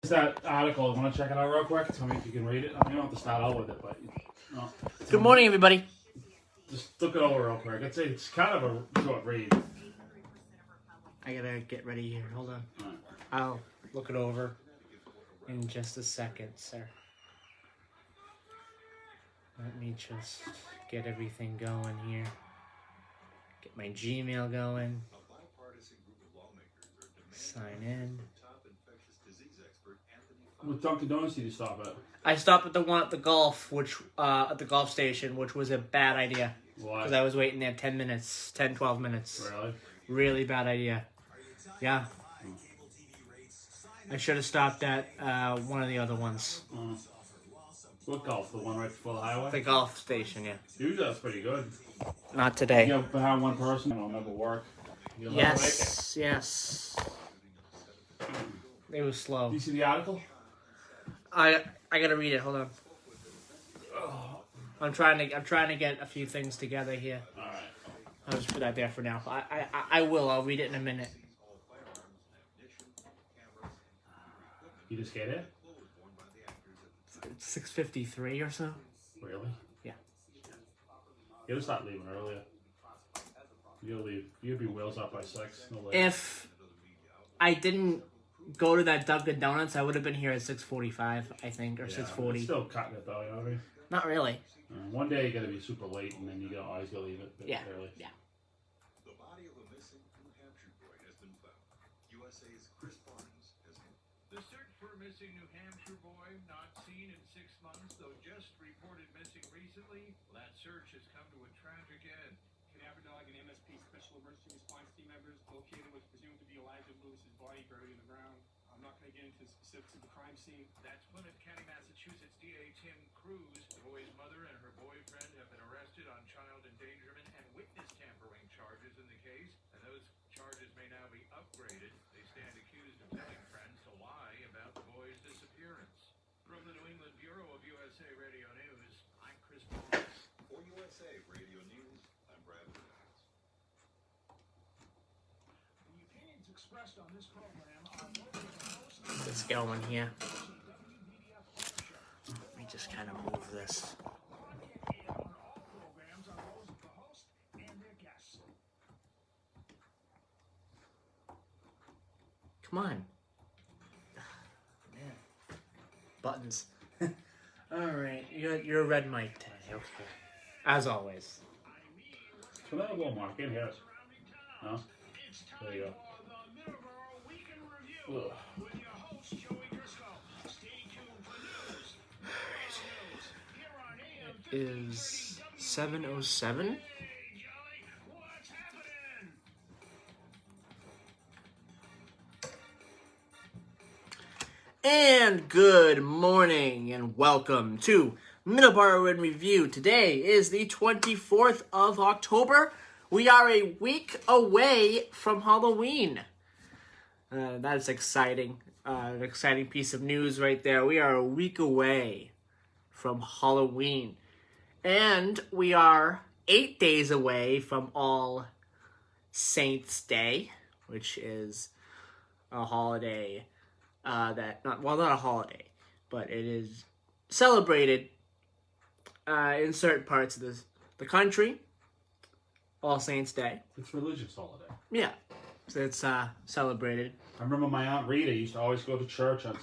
That article, I want to check it out real quick. Tell me if you can read it. I mean, you don't have to start out with it, but no. Good morning, everybody. Just look it over real quick. It's kind of a short read. I gotta get ready here. Hold on. All right. I'll look it over in just a second, sir. Let me just get everything going here. Get my Gmail going. Sign in. What Dunkin' Donuts did you stop at? I stopped at the one at the golf, at the golf station, which was a bad idea. Why? Because I was waiting there 10 minutes, 10, 12 minutes. Really? Really bad idea. Yeah. I should have stopped at one of the other ones. What golf? The one right before the highway? The golf station, yeah. Usually that's pretty good. Not today. You have behind one person, it'll never work. You'll never Yes, yes. It was slow. make it. Do you see the article? I gotta read it. Hold on. I'm trying to get a few things together here. All right. I'll just put that there for now. I will. I'll read it in a minute. You just get it? It's 6:53 or so. Really? Yeah. You gotta start leaving earlier. You'll leave. You'll be wheels up by 6. No way. If I didn't go to that Dunkin' Donuts, I would have been here at 6:45, I think, or 6:40. It's still cutting it though, you know what I mean? Not really. One day you gotta be super late, and then you always gotta leave it Yeah. early. Yeah. The body of a missing New Hampshire boy has been found. USA's Chris Barnes has The search for a missing New Hampshire boy, not seen in 6 months, though just reported missing recently. Well, that search has come to a tragic end. Cadaver dog and MSP Special Emergency Response Team members located what's presumed to be Elijah Lewis's body buried in the ground. I'm not going to get into the specifics of the crime scene. That's Plymouth County, Massachusetts DA Tim Cruz. The boy's mother and her boyfriend have been arrested on child endangerment and witness tampering charges in the case, and those charges may now be upgraded. They stand accused of telling friends to lie about the boy's disappearance. From the New England Bureau of USA Radio News, I'm Chris Barnes. For USA Radio News, I'm Brad Williams. The opinions expressed on this program are those of the host Let's go in here. Let me just kind of move this. on all programs are those of the host and their guests. Come on. Man. Buttons. Alright, you're a red mic today. Okay. As always. So that'll go mark in here. No? There you go. The Middleboro Weekend Review Ugh. with your host Joey Driscoll. Stay tuned for news. Here on AM Is 7:07? Hey, Joey, what's happening? And good morning and welcome to Middleboro in Review. Today is the 24th of October. We are a week away from Halloween. That's exciting. An exciting piece of news right there. We are a week away from Halloween. And we are 8 days away from All Saints' Day, which is a holiday not a holiday, but it is celebrated in certain parts of the country. All Saints' Day. It's a religious holiday. Yeah, so it's celebrated. I remember my Aunt Rita used to always go to church on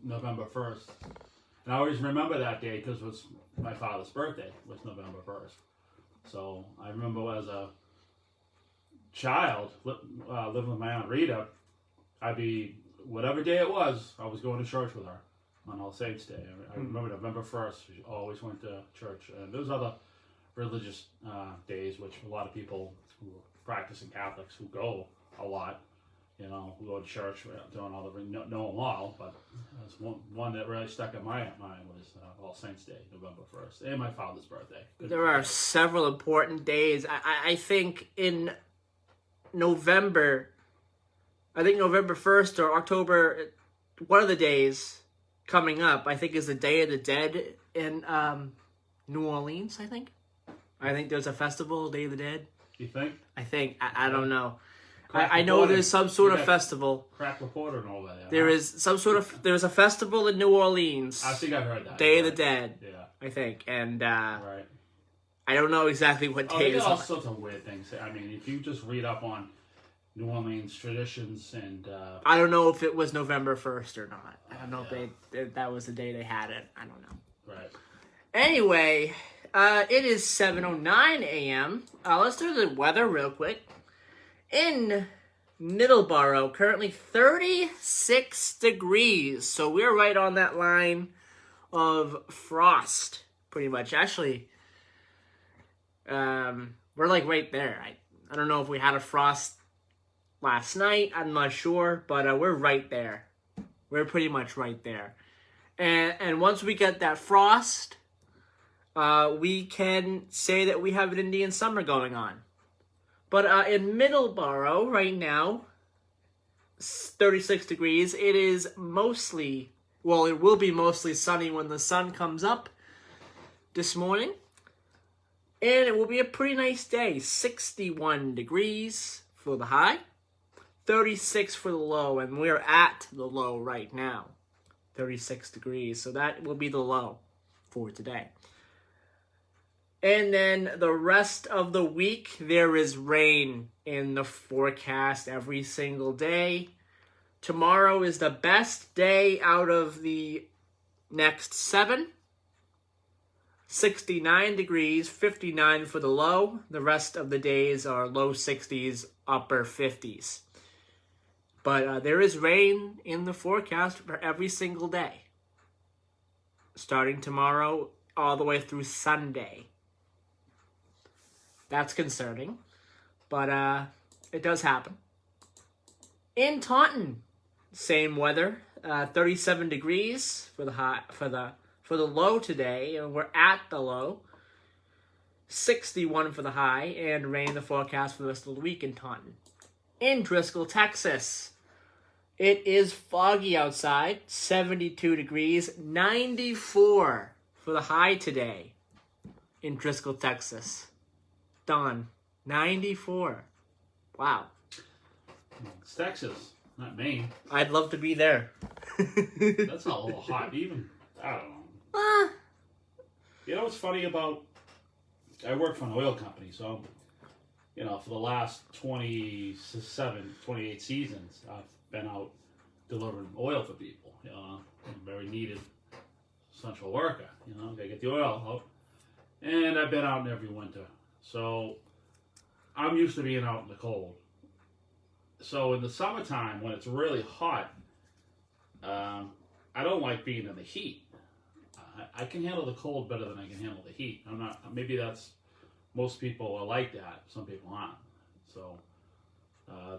November 1st. And I always remember that day because it was my father's birthday, was November 1st. So I remember as a child living with my Aunt Rita, I'd be, whatever day it was, I was going to church with her on All Saints' Day. I remember November 1st, she always went to church. And there's other religious days, which a lot of people who are practicing Catholics who go a lot, who go to church, don't all know them all, but that's one that really stuck in my mind was All Saints' Day, November 1st, and my father's birthday. There are several important days. I think in November, November 1st or October, one of the days coming up, I think, is the Day of the Dead in New Orleans, I think there's a festival, Day of the Dead. You think? I don't know. I know there's some sort of festival. Crack reporter and all that. There is some sort of there's a festival in New Orleans. I think I've heard that. Day of the Dead. Yeah. I think, and Right. I don't know exactly what Oh, day they it got is. all sorts of weird things. I mean, if you just read up on New Orleans traditions and I don't know if it was November 1st or not. I don't know Yeah. if that was the day they had it. I don't know. right. Anyway, it is 7:09 a.m. Let's do the weather real quick. In Middleboro, currently 36 degrees. So we're right on that line of frost, pretty much. Actually, we're like right there. I don't know if we had a frost last night. I'm not sure, but we're right there. We're pretty much right there. And once we get that frost, we can say that we have an Indian summer going on. But in Middleboro right now, 36 degrees. It is mostly, well, it will be mostly sunny when the sun comes up this morning. And it will be a pretty nice day. 61 degrees for the high, 36 for the low, and we're at the low right now. 36 degrees, so that will be the low for today. And then the rest of the week, there is rain in the forecast every single day. Tomorrow is the best day out of the next 7. 69 degrees, 59 for the low. The rest of the days are low 60s, upper 50s. But there is rain in the forecast for every single day. Starting tomorrow all the way through Sunday. That's concerning. But it does happen. In Taunton, same weather. 37 degrees for the high, for the low today, and we're at the low. 61 for the high, and rain in the forecast for the rest of the week in Taunton. In Driscoll, Texas, it is foggy outside, 72 degrees, 94 for the high today in Driscoll, Texas. Done. 94. Wow. It's Texas, not Maine. I'd love to be there. That's not a little hot, even. I don't know. You know what's funny about? I work for an oil company, so for the last 28 seasons, I've been out delivering oil for people. I'm a very needed essential worker. Gotta get the oil out, and I've been out every winter, so I'm used to being out in the cold. So in the summertime, when it's really hot, I don't like being in the heat. I can handle the cold better than I can handle the heat. I'm not. Maybe that's most people are like that. Some people aren't. So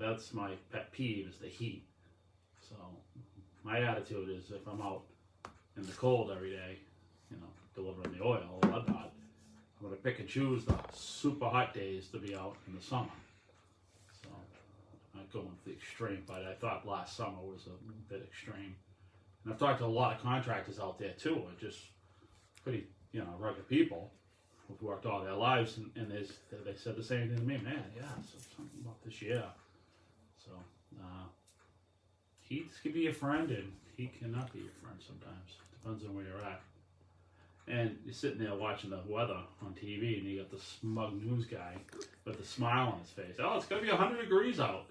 that's my pet peeve is the heat. So my attitude is if I'm out in the cold every day, delivering the oil or whatnot, I'm gonna pick and choose the super hot days to be out in the summer. So I'm not going to the extreme, but I thought last summer was a bit extreme. And I've talked to a lot of contractors out there too, are just pretty, rugged people who've worked all their lives, and they said the same thing to me, man, so something about this year. So, heat can be your friend, and heat cannot be your friend sometimes. Depends on where you're at. And you're sitting there watching the weather on TV, and you got the smug news guy with a smile on his face. Oh, it's going to be 100 degrees out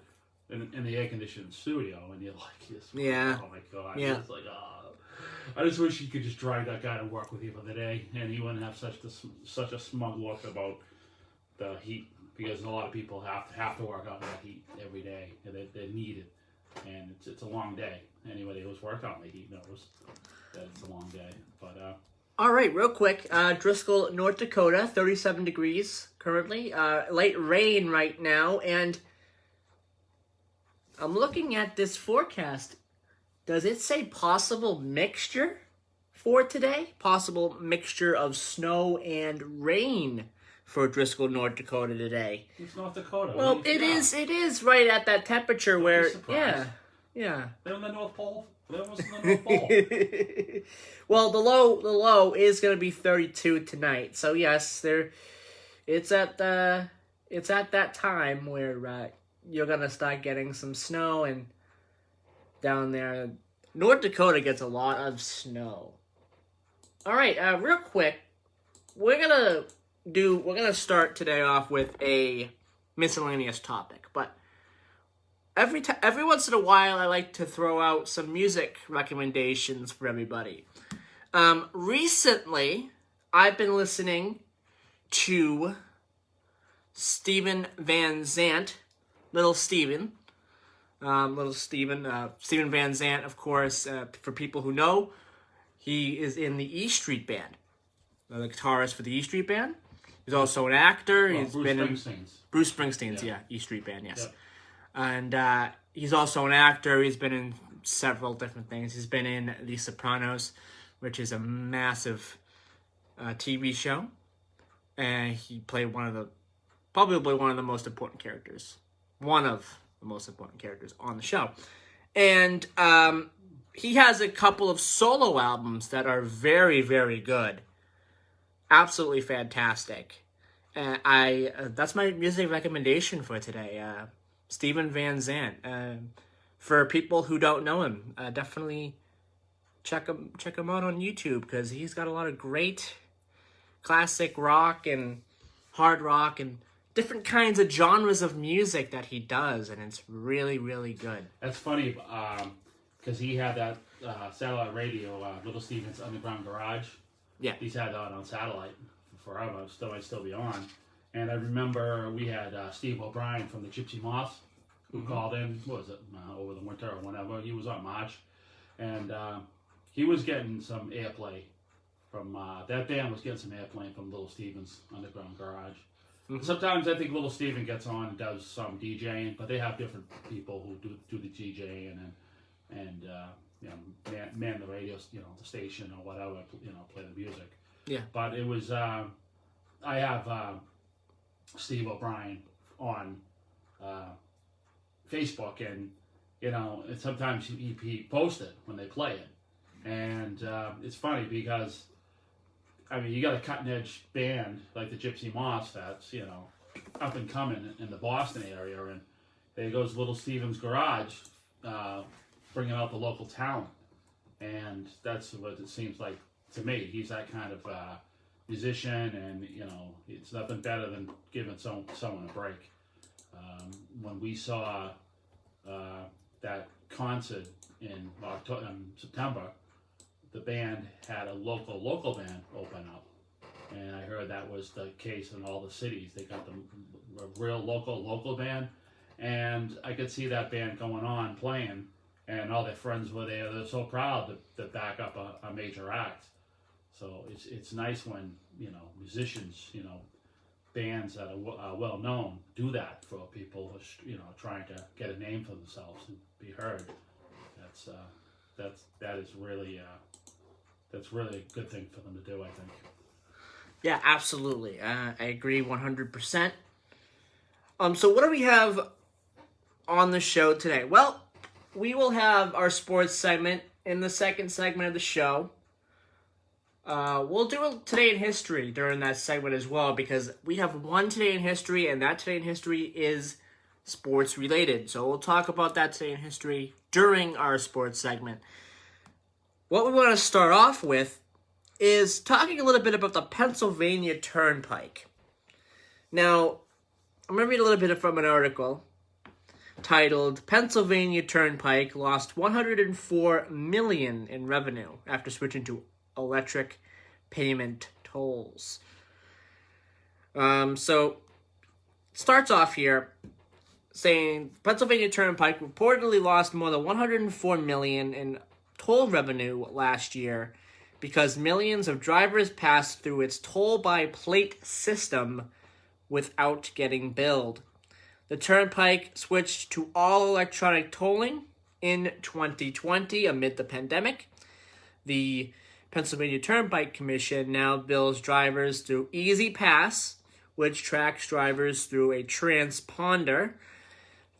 in the air-conditioned studio, and you're like, Yeah. Oh my God. Yeah. It's like, I just wish you could just drag that guy to work with you for the day, and he wouldn't have such a smug look about the heat, because a lot of people have to work out in the heat every day, and they're needed, and it's a long day. Anybody who's worked out in the heat knows that it's a long day. But All right, real quick. Driscoll, North Dakota, 37 degrees currently. Light rain right now, and I'm looking at this forecast. Does it say possible mixture for today? Possible mixture of snow and rain for Driscoll, North Dakota today. it's North Dakota. Well, it is right at that temperature where, surprised. yeah. They're in the North Pole. They're almost in the North Pole. Well, the low is going to be 32 tonight. So yes, it's at that time where you're gonna start getting some snow, and down there, North Dakota gets a lot of snow. All right, real quick, we're gonna start today off with a miscellaneous topic, but every once in a while, I like to throw out some music recommendations for everybody. Recently, I've been listening to Steven Van Zandt, Little Steven. Steven Van Zandt, of course, for people who know, he is in the E Street Band, the guitarist for the E Street Band. He's also an actor. Well, He's Bruce been Springsteen's. Bruce Springsteen's, yeah, E Street Band, yes. Yep. And he's also an actor. He's been in several different things. He's been in The Sopranos, which is a massive TV show, and he played probably one of the most important characters. One of the most important characters on the show. And he has a couple of solo albums that are very, very good. Absolutely fantastic. And that's my music recommendation for today. Steven Van Zandt. For people who don't know him, definitely check him out on YouTube, because he's got a lot of great classic rock and hard rock and different kinds of genres of music that he does, and it's really, really good. That's funny, because he had that satellite radio, Little Steven's Underground Garage. Yeah. He's had that on satellite forever. Might still be on. And I remember we had Steve O'Brien from the Gypsy Moths, who called in. What was it, over the winter or whenever? He was on March, and he was getting some airplay from that band was getting some airplay from Little Steven's Underground Garage. Sometimes I think Little Steven gets on and does some DJing, but they have different people who do the DJing and man the radio, the station or whatever, play the music. Yeah. But it was I have Steve O'Brien on Facebook, and and sometimes he posts it when they play it, and it's funny because you got a cutting edge band like the Gypsy Moths that's up and coming in the Boston area, and there goes Little Steven's Garage, bringing out the local talent, and that's what it seems like to me. He's that kind of musician, and it's nothing better than giving someone a break. When we saw that concert in September, the band had a local band open up, and I heard that was the case in all the cities. They got a real local band, and I could see that band going on playing, and all their friends were there. They're so proud to back up a major act. So it's nice when musicians, bands that are well known do that for people who trying to get a name for themselves and be heard. That's really a good thing for them to do, I think. Yeah, absolutely. I agree 100%. So what do we have on the show today? Well, we will have our sports segment in the second segment of the show. We'll do a Today in History during that segment as well, because we have one Today in History, and that Today in History is sports related. So we'll talk about that Today in History during our sports segment. What we want to start off with is talking a little bit about the Pennsylvania Turnpike. Now, I'm going to read a little bit from an article titled "Pennsylvania Turnpike Lost $104 Million in Revenue After Switching to Electric Payment Tolls." So, it starts off here saying Pennsylvania Turnpike reportedly lost more than $104 million in toll revenue last year because millions of drivers passed through its toll-by-plate system without getting billed. The Turnpike switched to all electronic tolling in 2020 amid the pandemic. The Pennsylvania Turnpike Commission now bills drivers through Easy Pass, which tracks drivers through a transponder,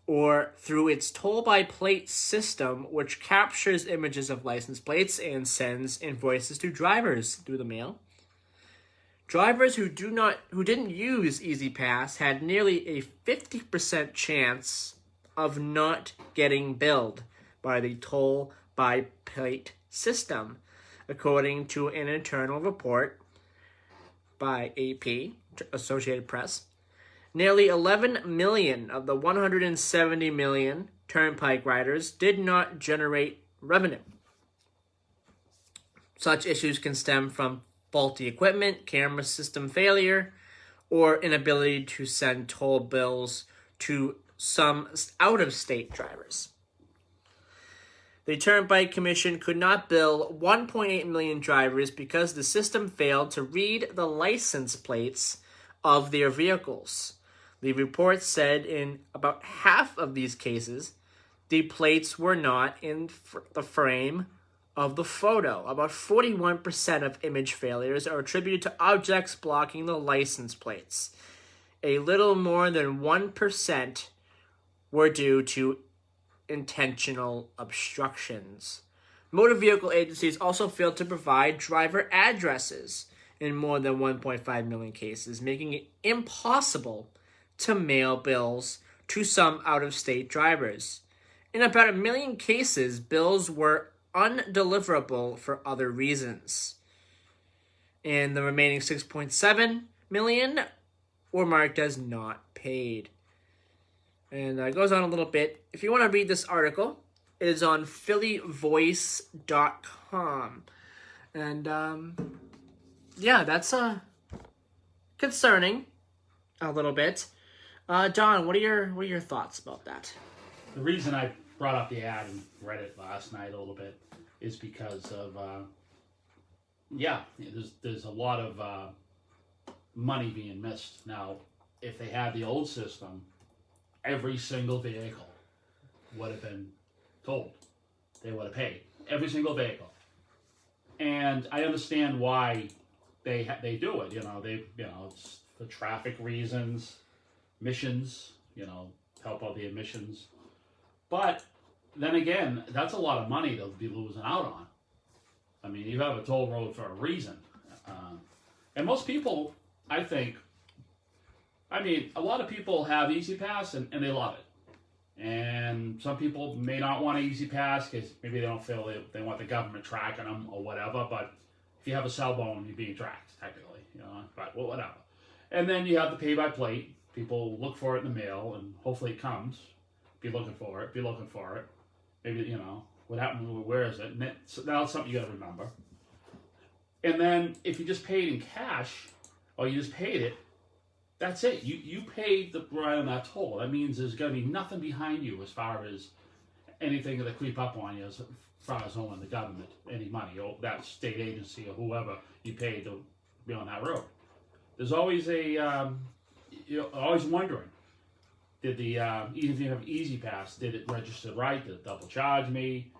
or through its toll-by-plate system, which captures images of license plates and sends invoices to drivers through the mail. Drivers who didn't use Easy Pass had nearly a 50% chance of not getting billed by the toll by plate system, according to an internal report by AP, Associated Press. Nearly 11 million of the 170 million turnpike riders did not generate revenue. Such issues can stem from faulty equipment, camera system failure, or inability to send toll bills to some out-of-state drivers. The Turnpike Commission could not bill 1.8 million drivers because the system failed to read the license plates of their vehicles. The report said in about half of these cases, the plates were not in the frame of the photo. About 41% of image failures are attributed to objects blocking the license plates. A little more than 1% were due to intentional obstructions. Motor vehicle agencies also failed to provide driver addresses in more than 1.5 million cases, making it impossible to mail bills to some out-of-state drivers. In about 1 million cases, bills were undeliverable for other reasons. And the remaining 6.7 million were marked as not paid. And it goes on a little bit. If you want to read this article, it is on phillyvoice.com. And that's concerning a little bit. Don, what are your thoughts about that? The reason I brought up the ad and read it last night a little bit is because of there's a lot of money being missed. Now, if they had the old system, every single vehicle would have been told. They would have paid. Every single vehicle. And I understand why they do it. It's for traffic reasons, emissions, help out the emissions. But then again, that's a lot of money they'll be losing out on. I mean, you have a toll road for a reason. And most people, I think, a lot of people have Easy Pass and they love it. And some people may not want an Easy Pass because maybe they don't feel they want the government tracking them or whatever. But if you have a cell phone, you're being tracked, technically. But whatever. And then you have the pay by plate. People look for it in the mail and hopefully it comes. Be looking for it. Maybe, what happened, where is it? And that's something you got to remember. And then if you just paid in cash or you just paid it, that's it. You paid the ride on that toll. That means there's going to be nothing behind you as far as anything that creep up on you as far as owing the government any money or that state agency or whoever you paid to be on that road. There's always you're always wondering, did the even if you have Easy Pass, did it register right? Did it double charge me?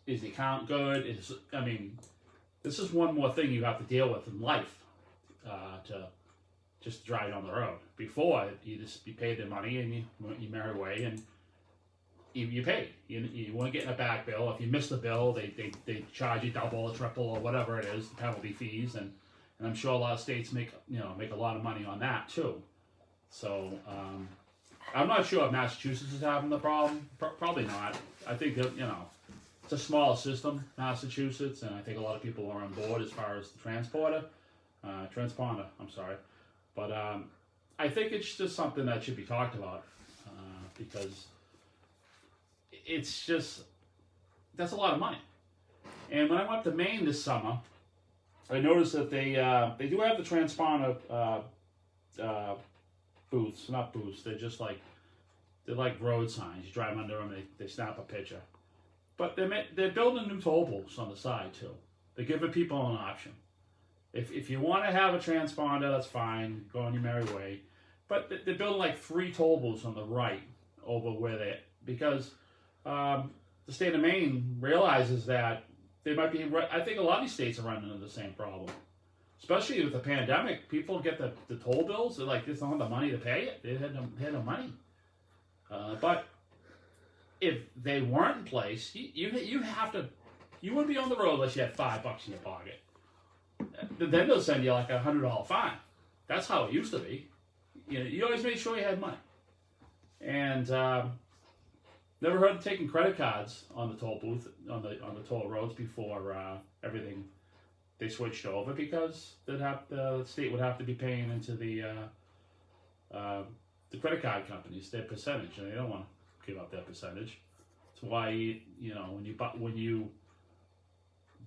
Is the account good? This is one more thing you have to deal with in life to just drive on the road. Before, you paid the money and you merry way and you paid. You weren't getting a back bill. If you missed the bill, they charge you double or triple or whatever it is, the penalty fees, and I'm sure a lot of states make a lot of money on that too. So I'm not sure if Massachusetts is having the problem. Probably not. I think that it's a smaller system, Massachusetts, and I think a lot of people are on board as far as the transponder. I'm sorry, but I think it's just something that should be talked about because it's just that's a lot of money. And when I went to Maine this summer, I noticed that they do have the transponder booths, not booths. They're like road signs. You drive under them, they snap a picture. But they're building new toll booths on the side too. They're giving people an option. If you want to have a transponder, that's fine. Go on your merry way. But they're building like 3 toll booths on the right over where because the state of Maine realizes that they might be. I think a lot of these states are running into the same problem, especially with the pandemic. People get the toll bills. They're like, they don't have the money to pay it. They had no money. But if they weren't in place, you wouldn't be on the road unless you had $5 in your pocket. then they'll send you like a $100 fine. That's how it used to be. You always made sure you had money. And never heard of taking credit cards on the toll booth on the toll roads before everything they switched over, because the state would have to be paying into the credit card companies their percentage, and they don't want to give up their percentage. That's why when you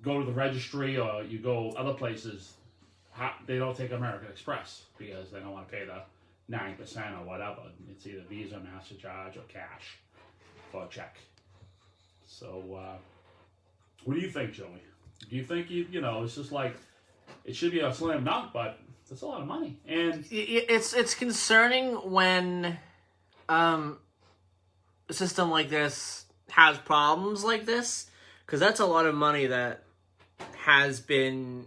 go to the registry or you go other places, they don't take American Express because they don't want to pay the 9% or whatever. It's either Visa, MasterCharge, or cash, or check. So, what do you think, Joey? Do you think it's just like it should be a slam dunk, but it's a lot of money, and it's concerning when a system like this has problems like this, because that's a lot of money that has been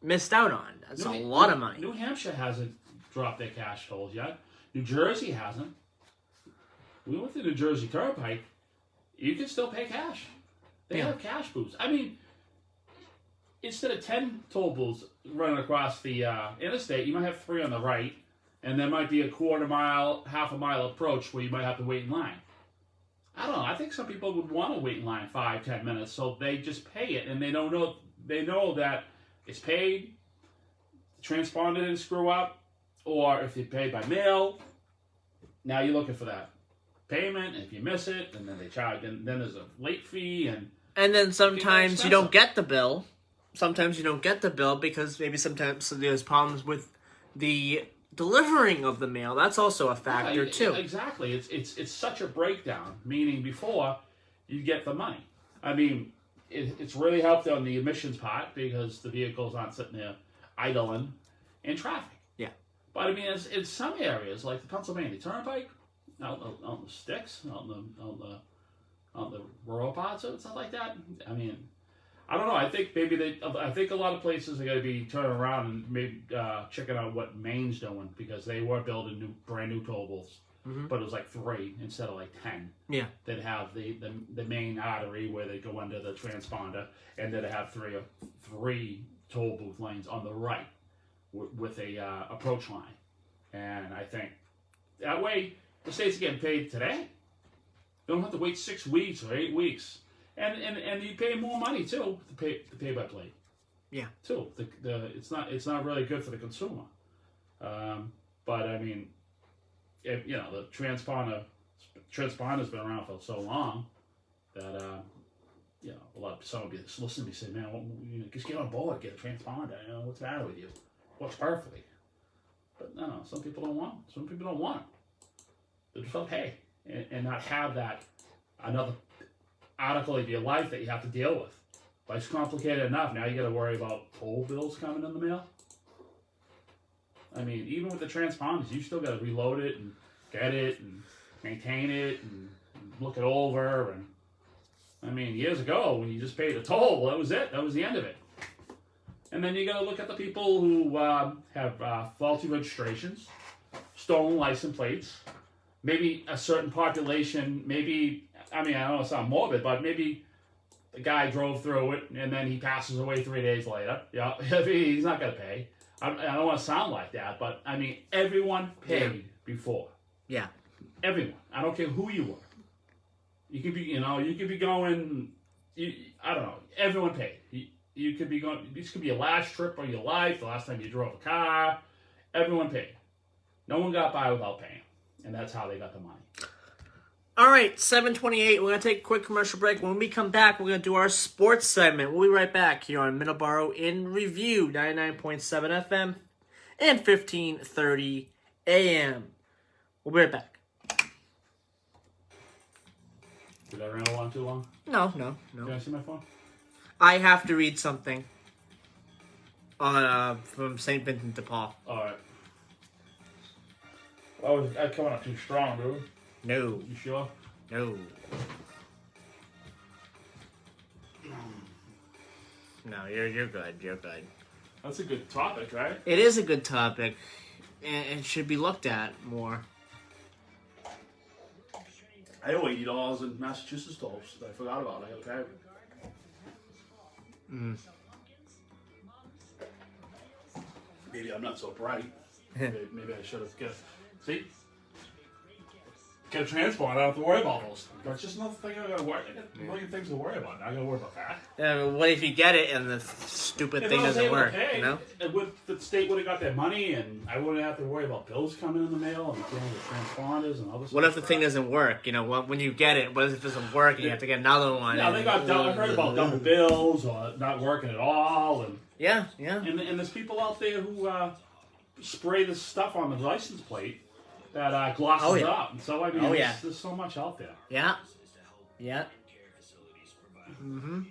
missed out on. That's a lot of money. New Hampshire hasn't dropped their cash tolls yet. New Jersey hasn't. We went to New Jersey Turnpike. You can still pay cash. They have cash booths. I mean, instead of 10 toll booths running across the interstate, you might have 3 on the right, and there might be a quarter mile, half a mile approach where you might have to wait in line. I don't know. I think some people would want to wait in line 5-10 minutes, so they just pay it, and they know that it's paid. The transponder didn't screw up, or if you paid by mail, now you're looking for that payment. And if you miss it, and then they charge, and then there's a late fee, and then sometimes you don't get the bill. Sometimes you don't get the bill because maybe sometimes there's problems with the delivering of the mail. That's also a factor too. Exactly. It's such a breakdown. Meaning before you get the money. I mean, it's really helped on the emissions part because the vehicles aren't sitting there idling in traffic. Yeah. But I mean, in some areas like the Pennsylvania Turnpike, out in the sticks, out in the rural parts and stuff like that. I mean, I don't know. I think I think a lot of places are going to be turning around and maybe checking out what Maine's doing, because they were building brand new toll booths, but it was like 3 instead of like 10. Yeah, they'd have the main artery where they go under the transponder, and they'd have three toll booth lanes on the right with a approach line. And I think that way the state's getting paid today. They don't have to wait 6 weeks or 8 weeks. And you pay more money too to pay by plate. Yeah. Too. It's not really good for the consumer. But I mean, the transponder's been around for so long that a lot of someone be listening to me say, man, just get on board, get a transponder. What's the matter with you? Works perfectly. But no, some people don't want it. Some people don't want it. They just want to pay and not have that another article of your life that you have to deal with. Life's complicated enough. Now you got to worry about toll bills coming in the mail. I mean, even with the transponders, you still got to reload it and get it and maintain it and look it over. And I mean, years ago when you just paid a toll, that was it. That was the end of it. And then you got to look at the people who have faulty registrations, stolen license plates, maybe a certain population, maybe. I mean, I don't know, it's not morbid, but maybe the guy drove through it and then he passes away 3 days later. Yeah, he's not going to pay. I don't want to sound like that, but I mean, everyone paid before. Yeah. Everyone. I don't care who you were. You could be, going, I don't know, everyone paid. You could be going, this could be your last trip of your life, the last time you drove a car. Everyone paid. No one got by without paying. And that's how they got the money. All right, 7:28. We're going to take a quick commercial break. When we come back, we're going to do our sports segment. We'll be right back here on Middleboro in Review, 99.7 FM and 1530 AM. We'll be right back. Did I ramble on too long? No. Can I see my phone? I have to read something from St. Vincent de Paul. All right. I coming up too strong, dude. No. You sure? No. No, you're good. You're good. That's a good topic, right? It is a good topic, and it should be looked at more. I owe $80 in Massachusetts tolls that I forgot about. I gotta pay. Maybe I'm not so bright. Maybe I should have get a transplant. I don't have to worry about those. That's just another thing I gotta worry. I got a million things to worry about. Now I gotta worry about that. What if you get it and the stupid If thing I was doesn't able to work? pay, You know? the state would have got their money, and I wouldn't have to worry about bills coming in the mail and dealing with transponders and all this. What if the thing doesn't work? You know, when you get it, what if it doesn't work and you have to get another one? Yeah, they got. I've heard about double bills or not working at all, and Yeah. and there's people out there who spray this stuff on the license plate that glosses Oh, yeah. up. And so I mean, Oh, yeah. there's so much out there. Yeah. Yeah. Mm-hmm.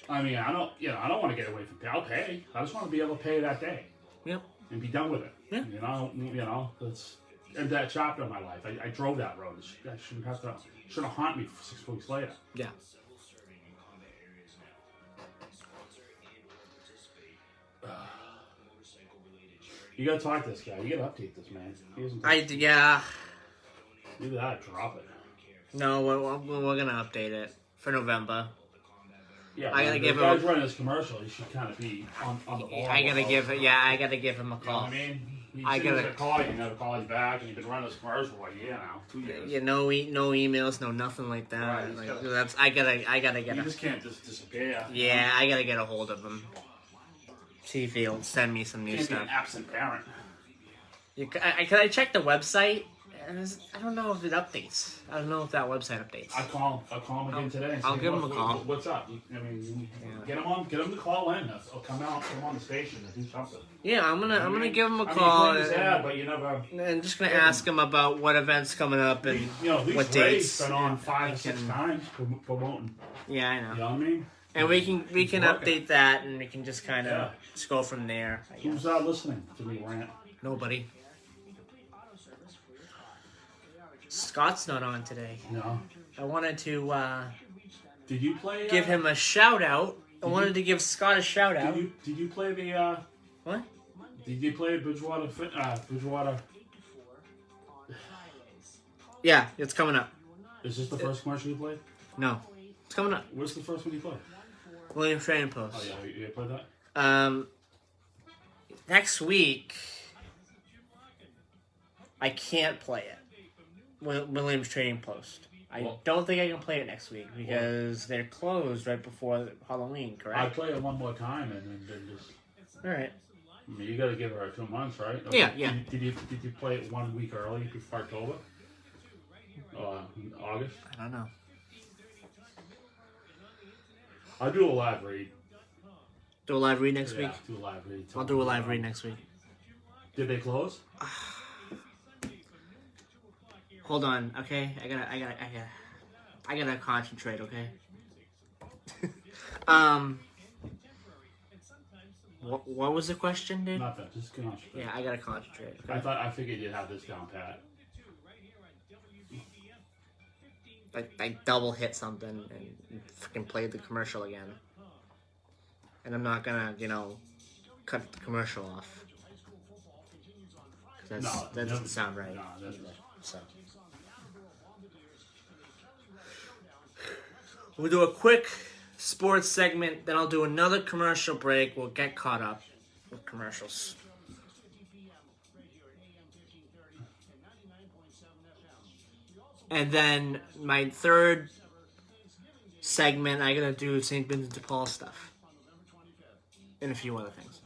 I mean, I don't want to get away from pay. I'll pay. I just want to be able to pay that day. Yep. And be done with it. Yeah. You know, that's end that chapter of my life. I drove that road. That shouldn't haunt me 6 weeks later. Yeah. You gotta talk to this guy. You gotta update this man. He isn't. Yeah. Either that or drop it. No, we're gonna update it for November. Yeah, I gotta if give the him. guy's running this commercial. He should kind of be on the ball. I gotta give it. Yeah, I gotta give him a You know what call. I mean? He I seems gotta- to call you, never call you back, and he's been running this commercial for a year now, 2 years. Yeah, no emails, no nothing like that. Right, he's Like, gotta- that's I gotta get You a. just can't just disappear. Yeah, I gotta get a hold of him. See if he'll send me some new You can't be stuff. an absent parent. Can I check the website? I don't know if it updates. I don't know if that website updates. I'll call him again today. And I'll say, give him "Look, a call." What's up? I mean, Yeah. get him to call in. Or come on the station and do something. Yeah, I'm gonna give him a I mean, call you claim his ad, but you never. and just gonna ask him about what events coming up and You know, at what least Ray's dates. been on 5 or 6 can- times promoting. Yeah, I know. You know what I mean? And we can He's working. update that and we can just kind of Yeah. just go from there. I guess. Who's listening to me rant? Nobody. Scott's not on today. No. I wanted to Did you play? give him a shout out. I wanted to give Scott a shout out. Did you play the? What? Did you play Bridgewater? Bridgewater. Yeah, it's coming up. Is this the first commercial you played? No, it's coming up. What's the first one you played? William Training Post. Oh yeah, you played that. Next week, I can't play it. William's Trading Post. I Well- don't think I can play it next week because they're closed right before Halloween, I'd correct? play it one more time and then just. Alright. I mean, you got to give her 2 months, right? Or Yeah, yeah. Did you play it 1 week early before October? August. I don't know. I'll do a live read. Do a live read next Yeah, week? do a live read. I'll do a live read next week. Did they close? Hold on, okay? I gotta concentrate, okay? What was the question, dude? Nothing. Just concentrate. Yeah, I gotta concentrate. Okay? I figured you'd have this down pat. I double hit something and freaking played the commercial again. And I'm not gonna, cut the commercial off. 'Cause that No, doesn't sound right. No, that's either, so. We'll do a quick sports segment, then I'll do another commercial break. We'll get caught up with commercials. And then my third segment, I gotta do St. Vincent de Paul stuff. And a few other things.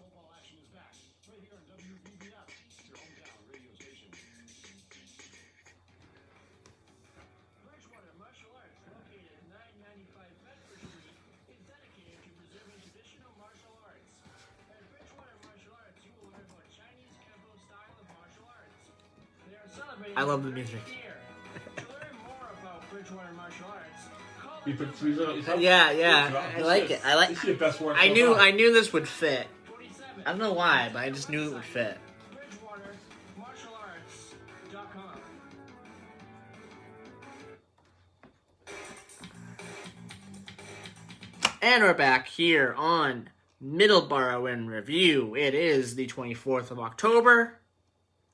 I love the music. You put the music on yourself? Yeah, I like it. This is your best work. I so far. knew this would fit. I don't know why, but I just knew it would fit. And we're back here on Middleboro in Review. It is the 24th of October,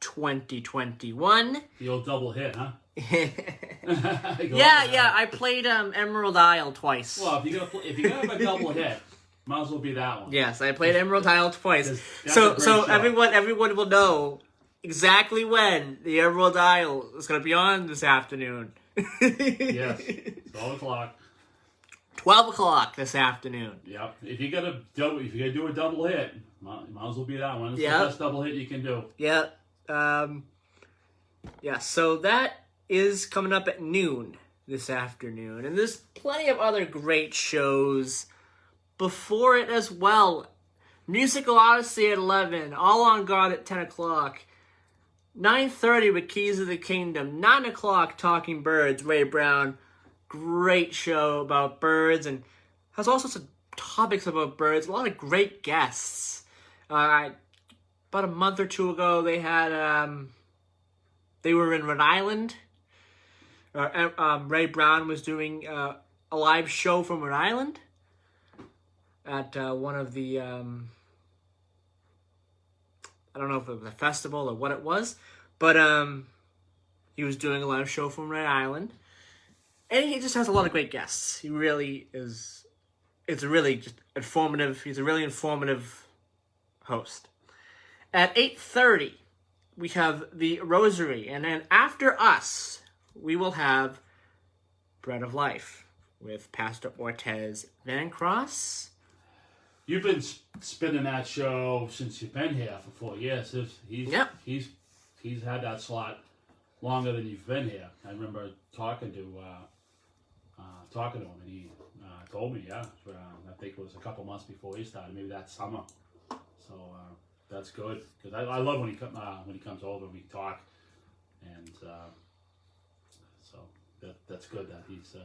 2021. The old double hit, huh? Yeah, I played Emerald Isle twice. Well, if you got a double hit, Might as well be that one. Yes, I played Emerald Isle twice. That's So a great so show. everyone will know exactly when the Emerald Isle is going to be on this afternoon. Yes, 12 o'clock. 12 o'clock this afternoon. Yep. If you gotta do a double hit, might as well be that one. It's Yep. the best double hit you can do. Yeah. Yeah, so that is coming up at noon this afternoon. And there's plenty of other great shows before it as well. Musical Odyssey at 11, All on God at 10 o'clock. 9:30 with Keys of the Kingdom. 9 o'clock Talking Birds, Ray Brown. Great show about birds and has all sorts of topics about birds. A lot of great guests. About a month or two ago, they had they were in Rhode Island. Ray Brown was doing a live show from Rhode Island at one of the I don't know if it was a festival or what it was, but he was doing a live show from Rhode Island. And he just has a lot of great guests. He really is. It's really just informative. He's a really informative host. At 8:30, we have the Rosary. And then after us, we will have Bread of Life with Pastor Ortez Van Cross. You've been spinning that show since you've been here for 4 years. Yep. He's had that slot longer than you've been here. I remember talking to him, and he told me, I think it was a couple months before he started, maybe that summer. So that's good because I love when he comes over and we talk, and so that's good that he's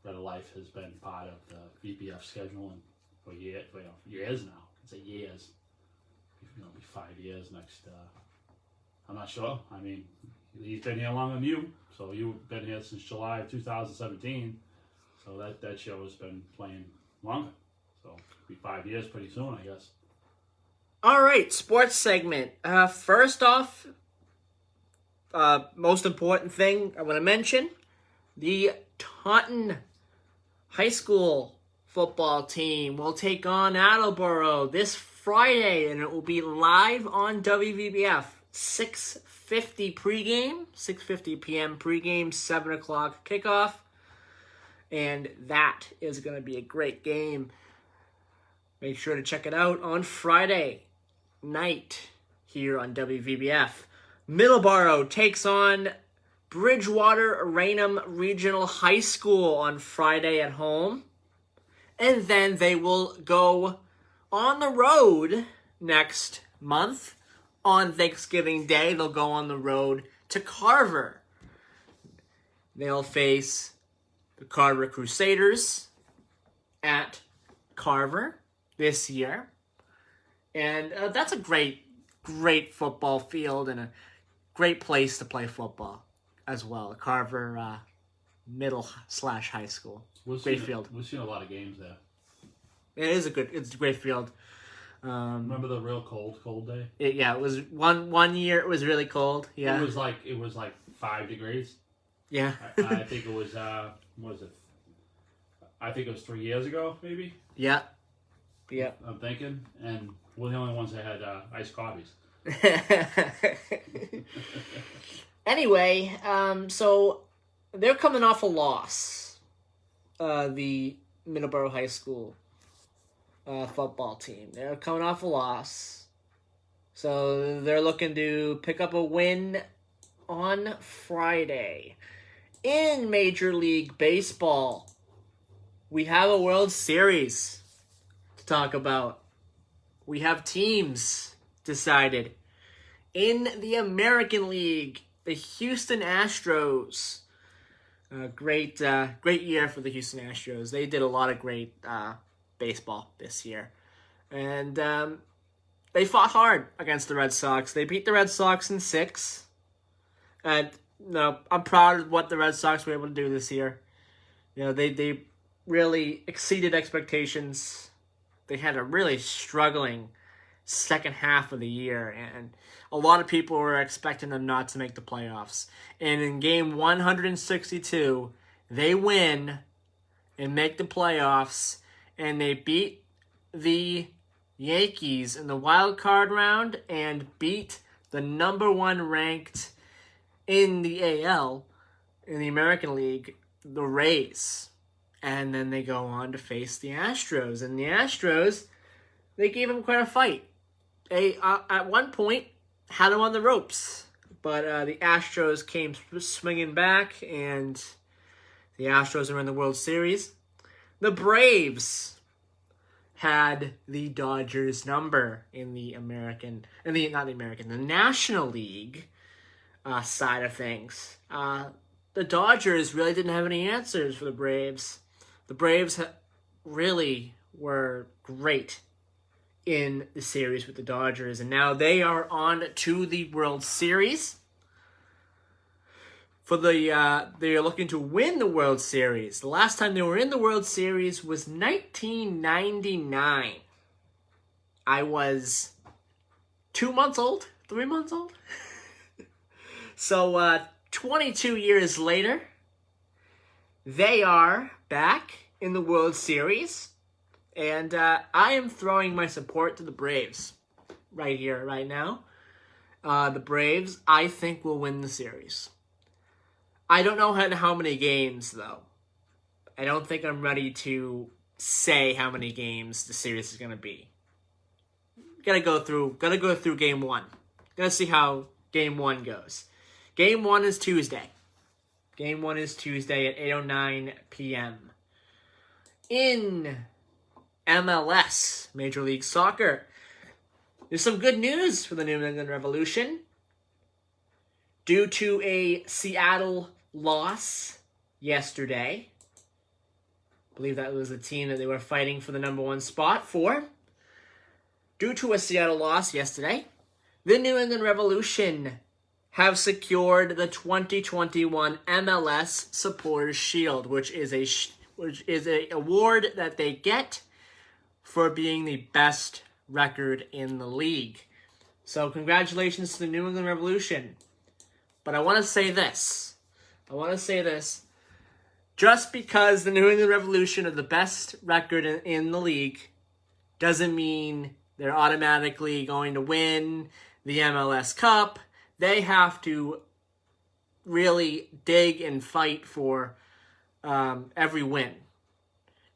Bread of Life has been part of the VPF scheduling for years now. It's years. It'll be 5 years next. I'm not sure. I mean, he's been here longer than you, so you've been here since July of 2017. So that show has been playing longer. So it'll be 5 years pretty soon, I guess. All right, sports segment. First off, most important thing I want to mention, the Taunton High School football team will take on Attleboro this Friday, and it will be live on WVBF. 6:50 pregame, 6:50 p.m. pregame, 7 o'clock kickoff. And that is going to be a great game. Make sure to check it out on Friday night here on WVBF. Middleboro takes on Bridgewater Raynham Regional High School on Friday at home. And then they will go on the road next month. On Thanksgiving Day, they'll go on the road to Carver. They'll face the Carver Crusaders at Carver this year. And that's a great football field and a great place to play football as well. Carver middle/high school. Great field. We've seen a lot of games there. It's a great field. Remember the real cold day? It was one year. It was really cold. Yeah, It was like 5 degrees. yeah. I think it was what was it? I think it was 3 years ago, maybe. Yeah. I'm thinking, and we're the only ones that had iced coffees. Anyway, so they're coming off a loss. The Middleboro High School football team. They're coming off a loss. So they're looking to pick up a win on Friday. In Major League Baseball, we have a World Series to talk about. We have teams decided. In the American League, the Houston Astros. Great year for the Houston Astros. They did a lot of great baseball this year. And they fought hard against the Red Sox. They beat the Red Sox in 6. And I'm proud of what the Red Sox were able to do this year. They really exceeded expectations. They had a really struggling second half of the year, and a lot of people were expecting them not to make the playoffs. And in game 162, they win and make the playoffs, and they beat the Yankees in the wild card round and beat the number 1 ranked in the AL, in the American League, the Rays. And then they go on to face the Astros. And the Astros, they gave them quite a fight. They, at one point, had them on the ropes. But the Astros came swinging back, and the Astros are in the World Series. The Braves had the Dodgers number in the the National League side of things. The Dodgers really didn't have any answers for the Braves. The Braves really were great in the series with the Dodgers, and now they are on to the World Series. They are looking to win the World Series. The last time they were in the World Series was 1999. I was 2 months old, 3 months old. So 22 years later, they are back in the World Series. And I am throwing my support to the Braves right here, right now. The Braves, I think, will win the series. I don't know how many games, though. I don't think I'm ready to say how many games the series is going to be. Gotta go through game 1. Gotta see how game 1 goes. Game 1 is Tuesday. Game 1 is Tuesday at 8:09 p.m. In MLS, Major League Soccer, there's some good news for the New England Revolution. Due to a Seattle loss yesterday, I believe that was the team that they were fighting for the number 1 spot for. Due to a Seattle loss yesterday, the New England Revolution have secured the 2021 MLS Supporters Shield, which is a award that they get for being the best record in the league. So congratulations to the New England Revolution. But I want to say this. Just because the New England Revolution are the best record in the league doesn't mean they're automatically going to win the MLS Cup. They have to really dig and fight for every win.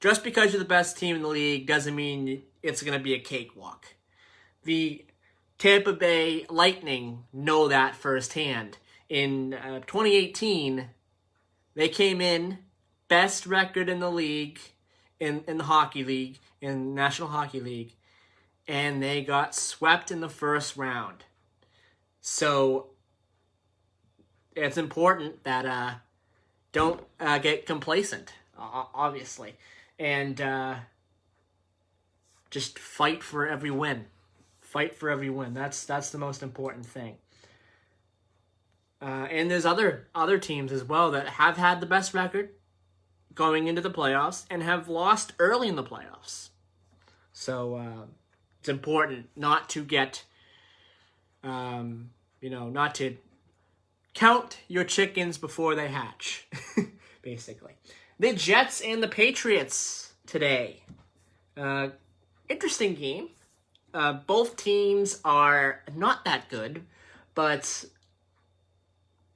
Just because you're the best team in the league doesn't mean it's going to be a cakewalk. The Tampa Bay Lightning know that firsthand. In 2018, they came in best record in the league, in the hockey league, in National Hockey League, and they got swept in the first round. So it's important that don't get complacent, obviously, and just fight for every win. Fight for every win. That's the most important thing. And there's other teams as well that have had the best record going into the playoffs and have lost early in the playoffs. So it's important not to get, not to count your chickens before they hatch, basically. The Jets and the Patriots today. Interesting game. Both teams are not that good, but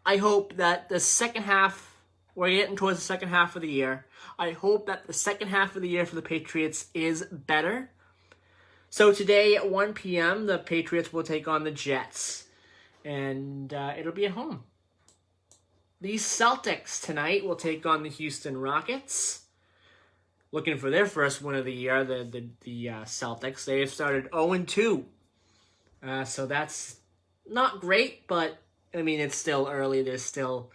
I hope that the second half, we're getting towards the second half of the year, I hope that the second half of the year for the Patriots is better. So today at 1 p.m., the Patriots will take on the Jets, and it'll be at home. The Celtics tonight will take on the Houston Rockets. Looking for their first win of the year, the Celtics. They have started 0-2. So that's not great, but I mean, it's still early. There's still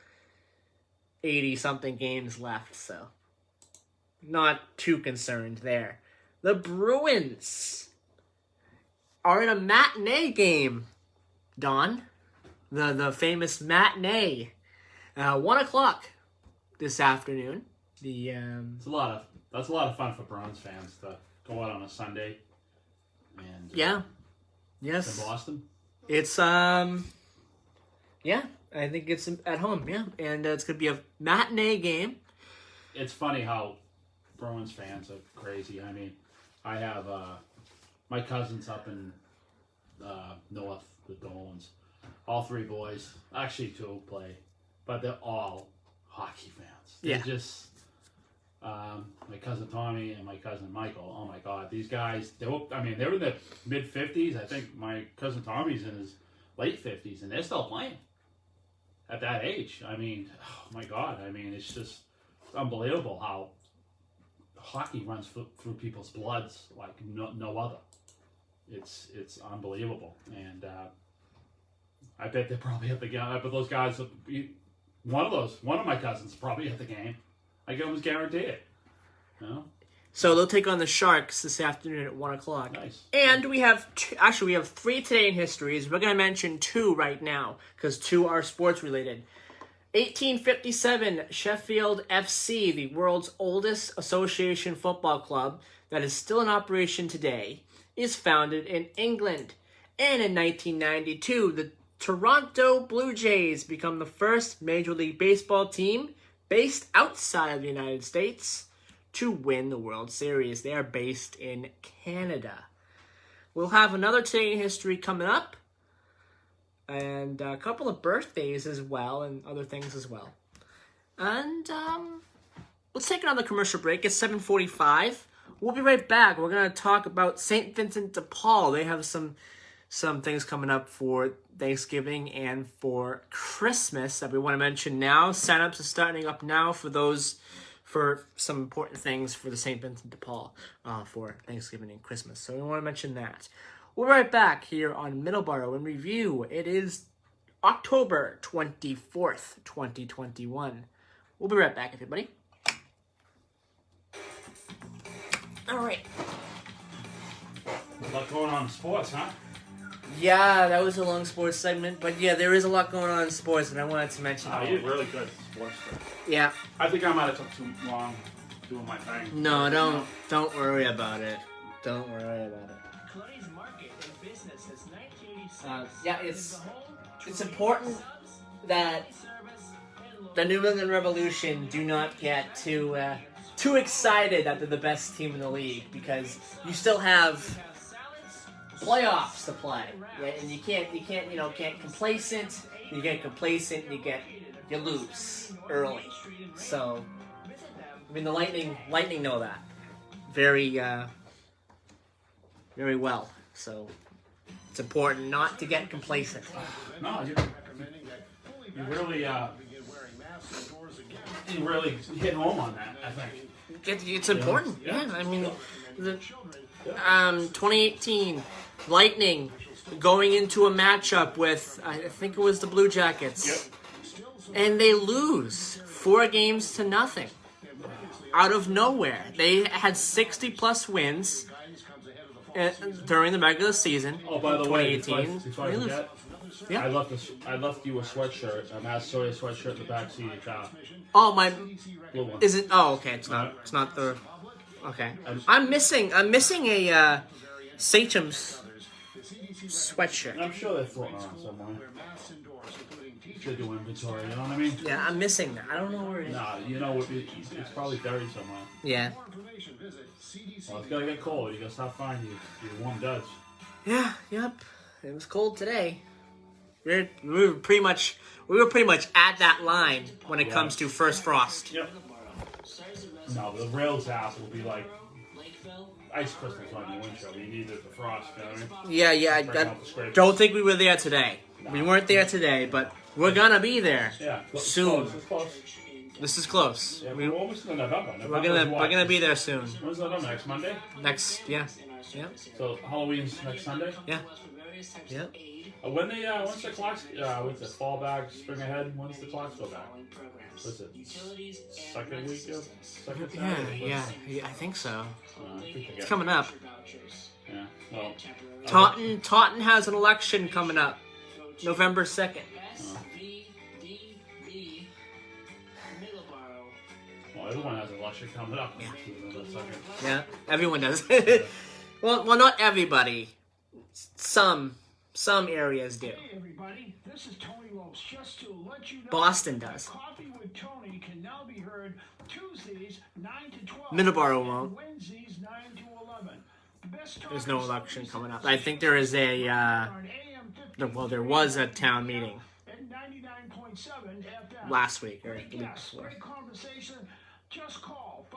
80-something games left, so not too concerned there. The Bruins are in a matinee game, Don. The famous matinee. 1 o'clock this afternoon. That's a lot of fun for Bruins fans to go out on a Sunday. And yeah. Yes. In Boston. It's yeah, I think it's at home, yeah. And it's going to be a matinee game. It's funny how Bruins fans are crazy. I mean, I have my cousins up in north, the Dolans. All three boys, actually two, play, but they're all hockey fans. They're Yeah. just my cousin Tommy and my cousin Michael. Oh my God, these guys! They were in the mid-50s. I think my cousin Tommy's in his late 50s, and they're still playing at that age. I mean, oh my God! I mean, it's just unbelievable how hockey runs through people's bloods like no other. It's unbelievable, and I bet they're probably at the game. I bet those guys, one of my cousins, probably at the game. I can almost guarantee it. You know? So they'll take on the Sharks this afternoon at 1 o'clock. Nice. And we have we have 3 today in histories. We're going to mention 2 right now because 2 are sports related. 1857, Sheffield FC, the world's oldest association football club that is still in operation today, is founded in England. And in 1992, the Toronto Blue Jays become the first Major League Baseball team based outside of the United States to win the World Series. They are based in Canada. We'll have another Today in History coming up, and a couple of birthdays as well, and other things as well. And let's take another commercial break. It's 7:45. We'll be right back. We're going to talk about St. Vincent de Paul. They have some things coming up for Thanksgiving and for Christmas that we want to mention now. Sign-ups are starting up now for some important things for the St. Vincent de Paul for Thanksgiving and Christmas. So we want to mention that. We'll be right back here on Middleboro in Review. It is October 24th, 2021. We'll be right back, everybody. All right. A lot going on in sports, huh? Yeah, that was a long sports segment, but yeah, there is a lot going on in sports, and I wanted to mention Oh, it. you're really good at sports stuff. Yeah. I think I might have took too long doing my thing. No, don't worry about it. Don't worry about it. Clay's Market in business since 1986. Yeah, it's important that the New England Revolution do not get too excited that they're the best team in the league, because you still have playoffs to play, yeah, and you can't complacent. You get complacent, you lose early. So, I mean, the Lightning know that very well. So, it's important not to get complacent. No, you really hit home on that, I think. It's important. Yeah, I mean, the 2018 Lightning going into a matchup with, I think it was the Blue Jackets, and they lose 4-0 out of nowhere. They had 60+ wins during the regular season. Oh, by the way, 2018. before I forget, Yeah. I left you a sweatshirt, a Mass Sawyer sweatshirt in the back seat of your car. Oh, my, Blue one. is it? Oh, okay. It's not the. Okay, I'm missing a Sachems sweatshirt. I'm sure they're floating around somewhere. They do inventory, you know what I mean? Yeah, I'm missing that. I don't know where it is. Nah, you know, it's probably buried somewhere. Yeah. Well, it's gonna get cold. You gotta stop finding your warm duds. Yeah. Yep. It was cold today. We were pretty much at that line when it comes to first frost. Yep. No, the rails ass will be like ice crystals on your windshield. You need it for frost, you know what I mean? Yeah. I don't think we were there today. We weren't there today, but we're gonna be there. Yeah, soon. It's close. This is close. Yeah, we're almost in November. We're gonna be there soon. When's November? Next Monday? Yeah. So Halloween's next Sunday? Yeah. When's the clocks? What's it? Fall back, spring ahead. When's the clocks go back? What's it? Second week of second Saturday? Yeah. I think so. I think they It's get- coming up. Yeah. Well. Taunton has an election coming up, November 2nd. Well, everyone has an election coming up. Yeah. November 2nd. Yeah, everyone does. well, not everybody. Some areas do. Hey everybody, this is Tony folks, just to let you know, Boston does. Coffee with Tony can now be heard Tuesdays 9 to 12. Middleboro and won't. Wednesdays 9 to 11. The best talk There's no in election Southeast coming up. Ohio I think there is a, on AM well, there was a town meeting and 99.7 FM. last week or Great the week guests, before. great conversation. Just call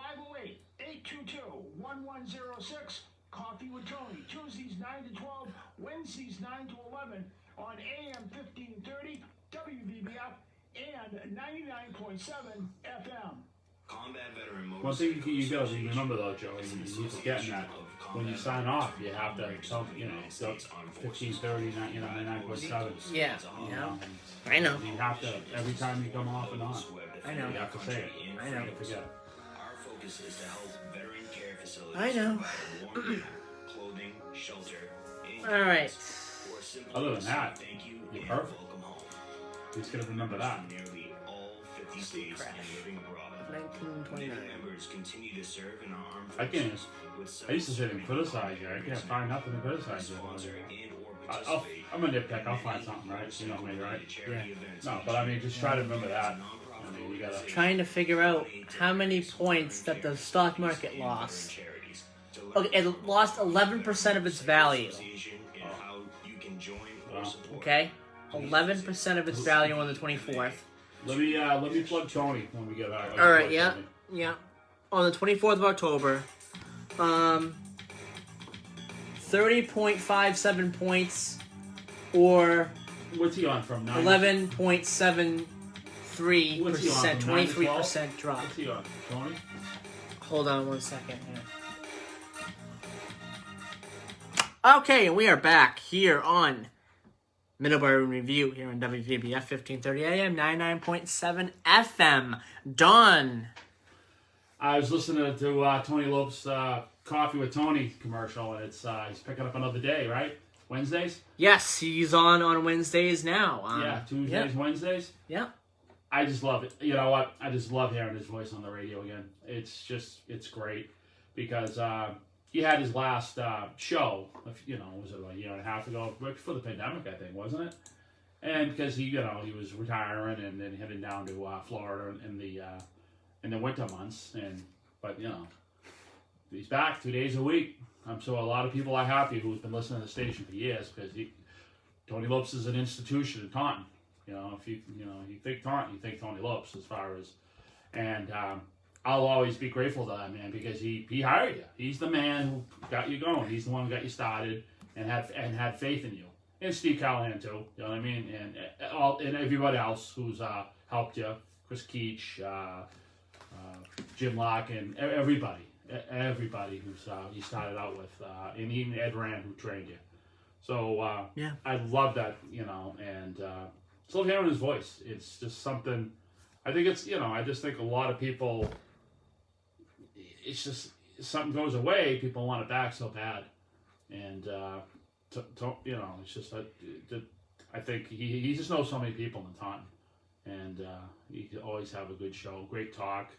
508-822-1106. Coffee with Tony. Tuesdays 9 to 12, Wednesdays 9 to 11 on AM 1530, WBBF, and 99.7 FM. Combat veteran One thing you gotta remember though, Joe, and you keep forgetting that when you sign off, you have to tell, 1530, 99.7. Yeah, yeah. I know. You have to, every time you come off and on, I know. you have to say it. I know. You forget. Our focus is to help veteran care facilities I know. provide warm, clothing, shelter, and All right. or simply Other than that, thank you you're and perfect. welcome home. You just gotta remember that. Nearly all 50 states and living abroad. 1929. Members continue to serve in our armed I can't. forces with I used to sit and criticize you. I can't find nothing to criticize you about. sponsor and or I'll, participate. I'm a nitpick. I'll find something, right? You know me, right? Yeah. No, but I mean, just try to remember that. I mean, you gotta. Trying to figure out how many points that the stock market lost. Okay, it lost 11% of its value. Okay? 11% of its value on the 24th. Let me plug Tony when we get out. All right, yeah. Yeah. On the 24th of October, 30.57 points or What's he on from? 11.73%, What's he on, from 9 to 23% drop. What's he on? Tony? Hold on one second here. Okay, and we are back here on Middleboro Review here on WVBF 1530 AM, 99.7 FM. Done. I was listening to Tony Lope's Coffee with Tony commercial, and it's he's picking up another day, right? Wednesdays? Yes, he's on Wednesdays now. Yeah, Tuesdays, Wednesdays. Yeah. I just love it. You know what? I just love hearing his voice on the radio again. It's great because he had his last show, was it a year and a half ago, right before the pandemic, I think, wasn't it? And because he was retiring and then heading down to Florida in the winter months, but he's back 2 days a week. I'm sure a lot of people are happy who's been listening to the station for years because Tony Lopes is an institution in Taunton. If you think Taunton, you think Tony Lopes as far as, and I'll always be grateful to that man because he hired you. He's the man who got you going. He's the one who got you started and had faith in you. And Steve Callahan too. You know what I mean? And everybody else who's helped you, Chris Keach, Jim Locke, and everybody who's you started out with, and even Ed Rand who trained you. So I love that, and just love hearing his voice. It's just something. I think it's I just think a lot of people. It's just something goes away, people want it back so bad, and it's just I think he just knows so many people in Taunton, and he can always have a good show, great talk.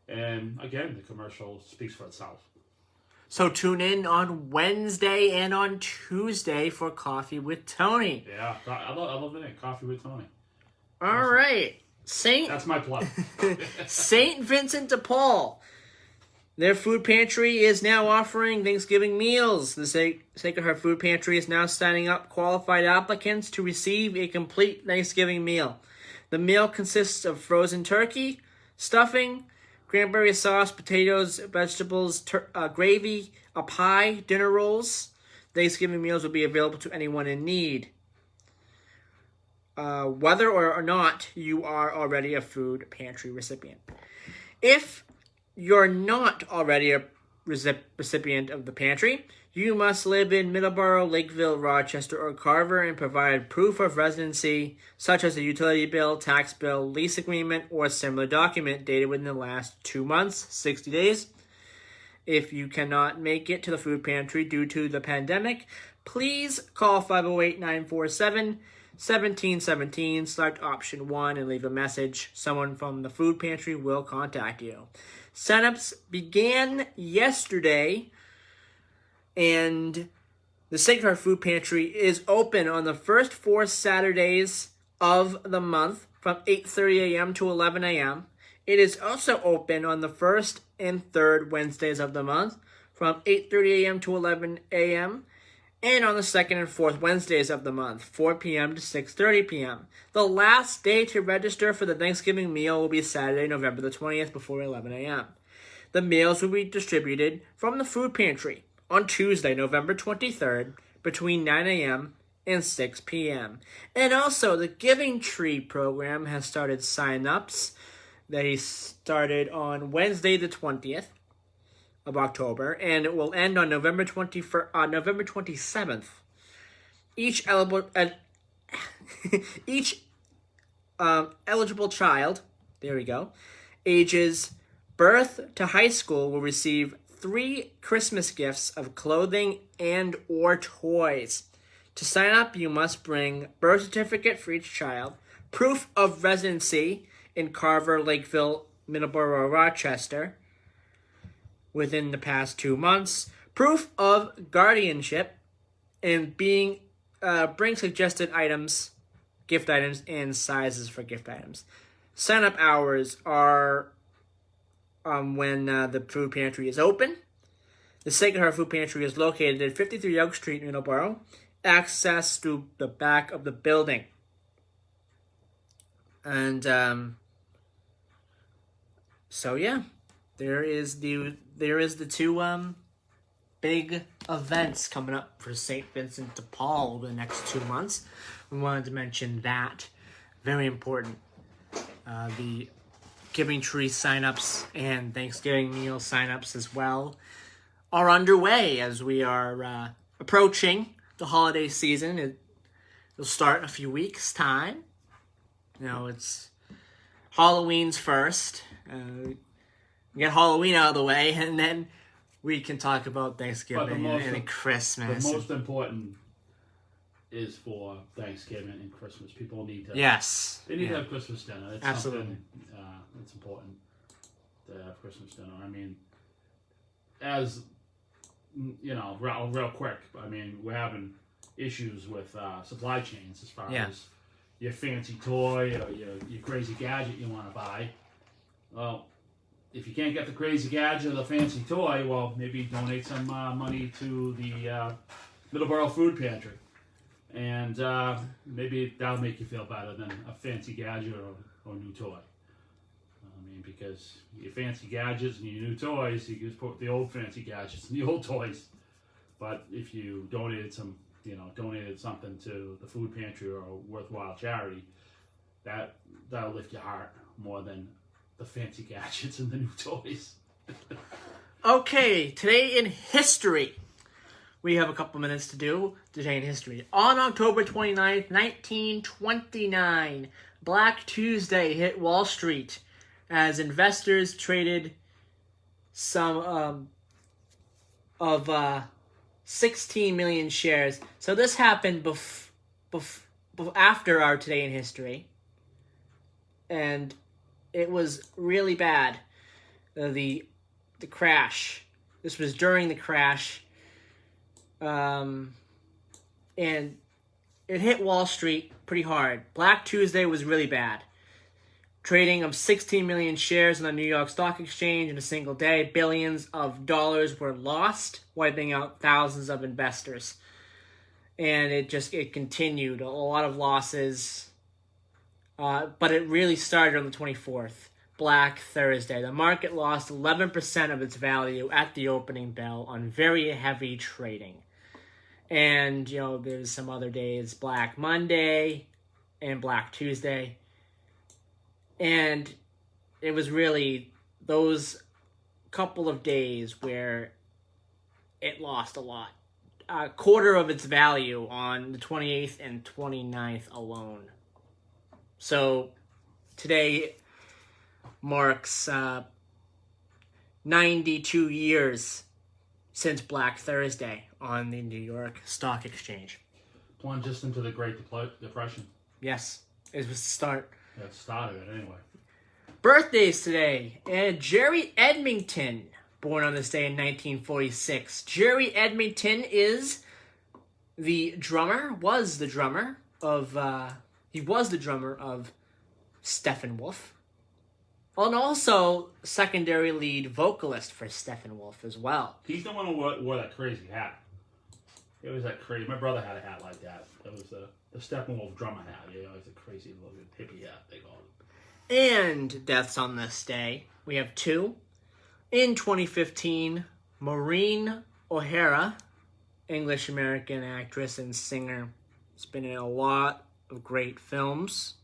And again, the commercial speaks for itself. So tune in on Wednesday and on Tuesday for Coffee with Tony. Yeah, I love the name, Coffee with Tony. All right. That's my plug. St. Vincent de Paul. Their food pantry is now offering Thanksgiving meals. The Sacred Heart Food Pantry is now signing up qualified applicants to receive a complete Thanksgiving meal. The meal consists of frozen turkey, stuffing, cranberry sauce, potatoes, vegetables, gravy, a pie, dinner rolls. Thanksgiving meals will be available to anyone in need. Whether or not you are already a food pantry recipient. If you're not already a recipient of the pantry, you must live in Middleboro, Lakeville, Rochester, or Carver and provide proof of residency, such as a utility bill, tax bill, lease agreement, or similar document dated within the last 2 months, 60 days. If you cannot make it to the food pantry due to the pandemic, please call 508-947-1717, select option 1, and leave a message. Someone from the food pantry will contact you. Signups began yesterday, and the Sacred Heart Food Pantry is open on the first 4 Saturdays of the month from 8:30 a.m. to 11 a.m. It is also open on the first and third Wednesdays of the month from 8:30 a.m. to 11 a.m. and on the second and fourth Wednesdays of the month, 4 p.m. to 6:30 p.m. The last day to register for the Thanksgiving meal will be Saturday, November the 20th before 11 a.m. The meals will be distributed from the food pantry on Tuesday, November 23rd between 9 a.m. and 6 p.m. And also, the Giving Tree program has started sign-ups. They started on Wednesday the 20th of October, and it will end on November 27th. Each eligible child, there we go, ages birth to high school will receive 3 Christmas gifts of clothing and or toys. To sign up, you must bring birth certificate for each child, proof of residency in Carver, Lakeville, Middleboro, Rochester within the past 2 months, proof of guardianship, and bring suggested items, gift items, and sizes for gift items. Sign-up hours are when the food pantry is open. The Sacred Heart Food Pantry is located at 53 Oak Street, Middleboro. Access through the back of the building. And so yeah, there is the 2 big events coming up for St. Vincent de Paul over the next 2 months. We wanted to mention that. Very important. The Giving Tree signups and Thanksgiving meal signups as well are underway as we are approaching the holiday season. It'll start in a few weeks' time. You know, it's Halloween's first. Get Halloween out of the way, and then we can talk about Thanksgiving and Christmas. The most important is for Thanksgiving and Christmas. People need to. Yes. They need to have Christmas dinner. It's absolutely. It's important to have Christmas dinner. I mean, as you know, real quick. I mean, we're having issues with supply chains as far as your fancy toy or your crazy gadget you want to buy. Well, if you can't get the crazy gadget or the fancy toy, well, maybe donate some money to the Middleboro Food Pantry. And maybe that'll make you feel better than a fancy gadget or new toy. I mean, because your fancy gadgets and your new toys, you just put the old fancy gadgets and the old toys. But if you donated something to the food pantry or a worthwhile charity, that'll lift your heart more than the fancy gadgets and the new toys. Okay, today in history. We have a couple minutes to do today in history. On October 29th, 1929, Black Tuesday hit Wall Street as investors traded some of 16 million shares. So this happened after our Today in History. And it was really bad. The crash. This was during the crash. And it hit Wall Street pretty hard. Black Tuesday was really bad. Trading of 16 million shares on the New York Stock Exchange in a single day. Billions of dollars were lost, wiping out thousands of investors. And it continued. A lot of losses. But it really started on the 24th. Black Thursday. The market lost 11% of its value at the opening bell on very heavy trading. And, there's some other days, Black Monday and Black Tuesday. And it was really those couple of days where it lost a lot. A quarter of its value on the 28th and 29th alone. So today marks 92 years since Black Thursday on the New York Stock Exchange. Plunged us into the Great Depression. Yes, it was the start. That started it anyway. Birthdays today. Jerry Edmington, born on this day in 1946. Jerry Edmington was the drummer of, He was the drummer of Steppenwolf. And also secondary lead vocalist for Steppenwolf as well. He's the one who wore that crazy hat. It was that crazy. My brother had a hat like that. It was the Steppenwolf drummer hat. You know, it was a crazy little hippie hat, they called it. And deaths on this day. We have two. In 2015, Maureen O'Hara, English-American actress and singer. Has been in a lot of great films.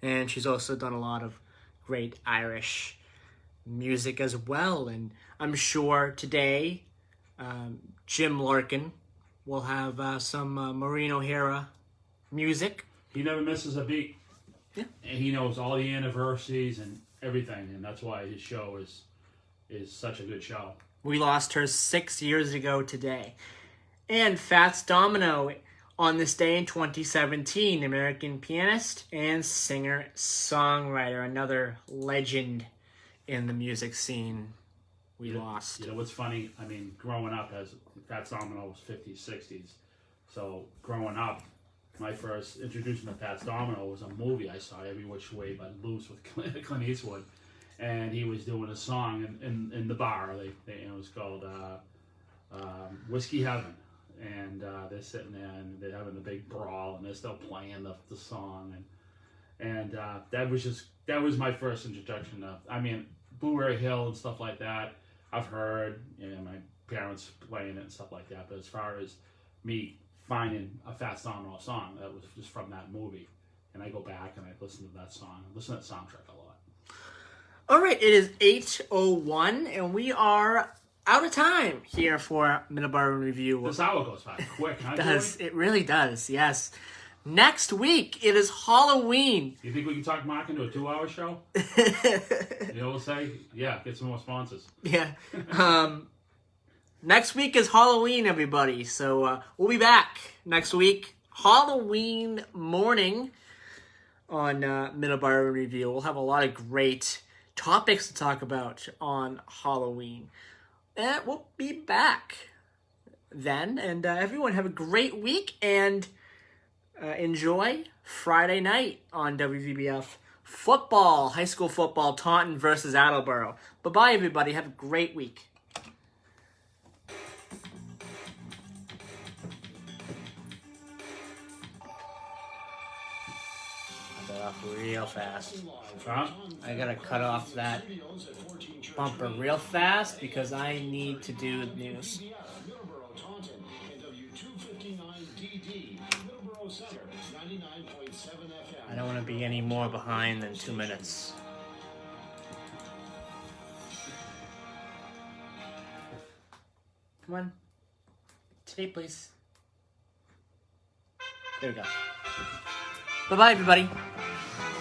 And she's also done a lot of great Irish music as well. And I'm sure today, Jim Larkin will have some Maureen O'Hara music. He never misses a beat. Yeah. And he knows all the anniversaries and everything, and that's why his show is such a good show. We lost her 6 years ago today. And Fats Domino on this day in 2017, American pianist and singer-songwriter, another legend in the music scene we lost. You know what's funny? I mean, growing up, as Fats Domino was 50s, 60s. So growing up, my first introduction to Fats Domino was a movie I saw, Every Which Way But Loose, with Clint Eastwood. And he was doing a song in the bar. It was called Whiskey Heaven. And they're sitting there and they're having the big brawl and they're still playing the song. And that was my first introduction to, I mean, Blueberry Hill and stuff like that. I've heard, my parents playing it and stuff like that. But as far as me finding a Fats Domino song, that was just from that movie. And I go back and I listen to that song. I listen to that soundtrack a lot. All right, it is 8:01, and we are out of time here for Middleboro Review. This hour goes by quick, huh? It really does, yes. Next week, it is Halloween. You think we can talk Mark into a 2-hour show? You know, we'll say, yeah, get some more sponsors. Yeah. Next week is Halloween, everybody. So we'll be back next week, Halloween morning on Middleboro Review. We'll have a lot of great topics to talk about on Halloween. And we'll be back then. And everyone have a great week and enjoy Friday night on WVBF football, high school football, Taunton versus Attleboro. Bye-bye, everybody. Have a great week. Off real fast. Huh? I gotta cut off that bumper real fast because I need to do the news. I don't want to be any more behind than 2 minutes. Come on. Today, please. There we go. Bye-bye, everybody.